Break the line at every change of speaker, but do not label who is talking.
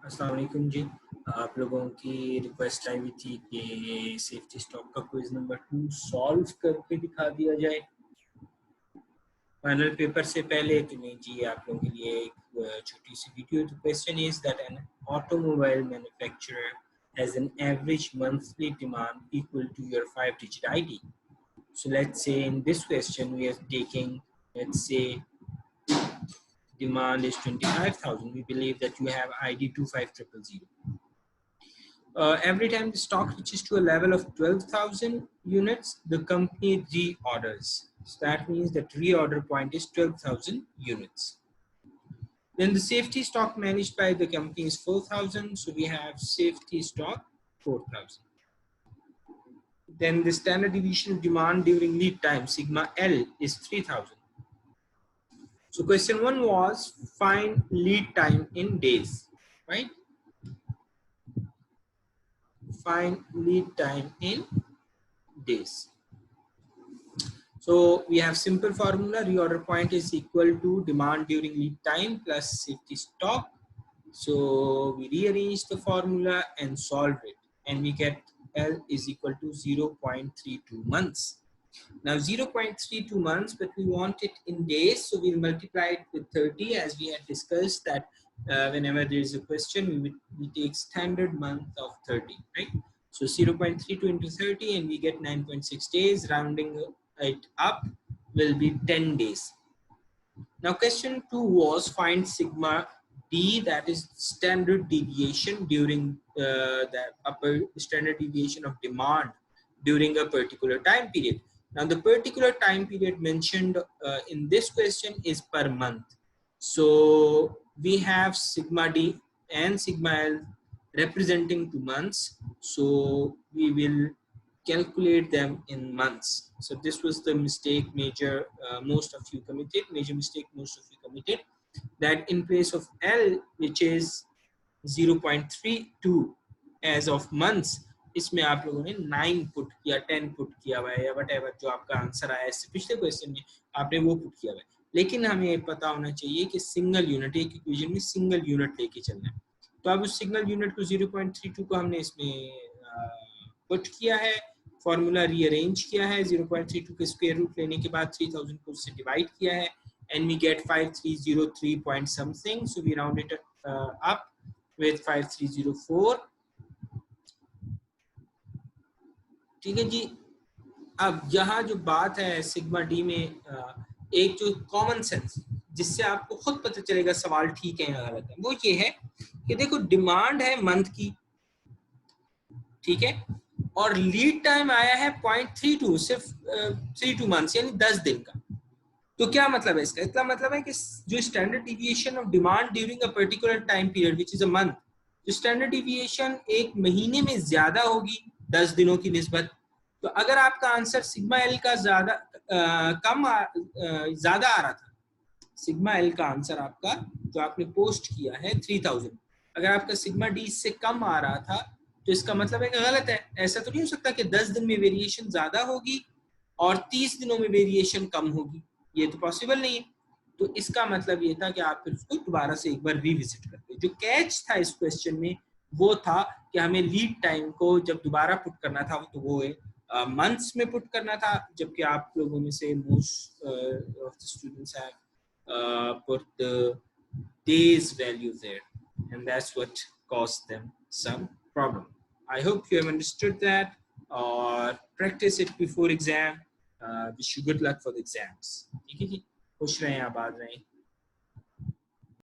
अस्सलाम वालेकुम जी। आप लोगों की रिक्वेस्ट आई हुई थी कि सेफ्टी स्टॉक का क्विज नंबर 2 सॉल्व करके दिखा दिया जाए फाइनल पेपर से पहले। तो नहीं जी, आप लोगों के लिए एक छोटी सी video. The question is that an automobile manufacturer has an average monthly demand equal to your 5-digit ID. So let's say in this question we are taking, let's say demand is 25,000. We believe that you have ID 25000. Every time the stock reaches to a level of 12,000 units, the company reorders. So that means that reorder point is 12,000 units. Then the safety stock managed by the company is 4,000. So we have safety stock 4,000. Then the standard deviation demand during lead time, sigma L, is 3,000. So question 1 was find lead time in days, right? Find lead time in days. So we have simple formula. Reorder point is equal to demand during lead time plus safety stock. So we rearrange the formula and solve it, and we get L is equal to 0.32 months. Now 0.32 months, but we want it in days, so we'll multiply it with 30, as we had discussed that whenever there is a question, we take standard month of 30, right? So 0.32 into 30, and we get 9.6 days. Rounding it up will be 10 days. Now question 2 was find sigma D, that is standard deviation during the upper standard deviation of demand during a particular time period. Now the particular time period mentioned in this question is per month. So we have sigma D and sigma L representing 2 months. So we will calculate them in months. So this was the mistake most of you committed, that in place of L, which is 0.32 as of months, इसमें आप लोगों ने 9 put किया, 10 put किया हुआ है, या what जो आपका आंसर आया है पिछले क्वेश्चन में आपने वो पुट किया हुआ है। लेकिन हमें पता होना चाहिए कि सिंगल यूनिट, एक इक्वेशन में सिंगल यूनिट लेके चलना है। तो अब उस सिंगल यूनिट को 0.32 को हमने इसमें पुट किया है, फॉर्मूला रीअरेंज किया है, 0.32 के स्क्वायर रूट लेने के बाद 3000 को उससे डिवाइड किया है, and we get 5303 point something. So we round it up with 5304. ठीक है जी। अब यहाँ जो बात है सिग्मा डी में, एक जो कॉमन सेंस जिससे आपको खुद पता चलेगा सवाल ठीक है या गलत है, वो ये है कि देखो डिमांड है मंथ की, ठीक है, और लीड टाइम आया है 0.32, सिर्फ 32 मंथ्स यानी 10 दिन का। तो क्या मतलब है इसका? इसका मतलब है कि जो standard deviation of demand during a particular time period which is a month, जो स्टैंडर्ड डिविएशन एक महीने में ज्यादा होगी 10 दिनों की निस्बत। तो अगर आपका आंसर सिग्मा एल का ज्यादा आ रहा था, सिग्मा एल का आंसर आपका जो आपने पोस्ट किया है 3000, अगर आपका सिग्मा डी इससे कम आ रहा था, तो इसका मतलब है कि गलत है। ऐसा तो नहीं हो सकता कि 10 दिन में वेरिएशन ज्यादा होगी और 30 दिनों में वेरिएशन कम होगी, ये तो पॉसिबल नहीं है। तो इसका मतलब ये था कि आप फिर उसको दोबारा से एक बार रिविजिट करते। जो कैच था इस क्वेश्चन में वो था कि हमें लीड टाइम को जब दोबारा पुट करना था तो वो मंथ्स में पुट करना था, जबकि आप लोगों में से most of the students have put the day's value there, and that's what caused them some problem. I hope you have understood that, or practice it before exam. Wish you good luck for the exams. ठीक है जी, खुश रहें, आबाद रहें।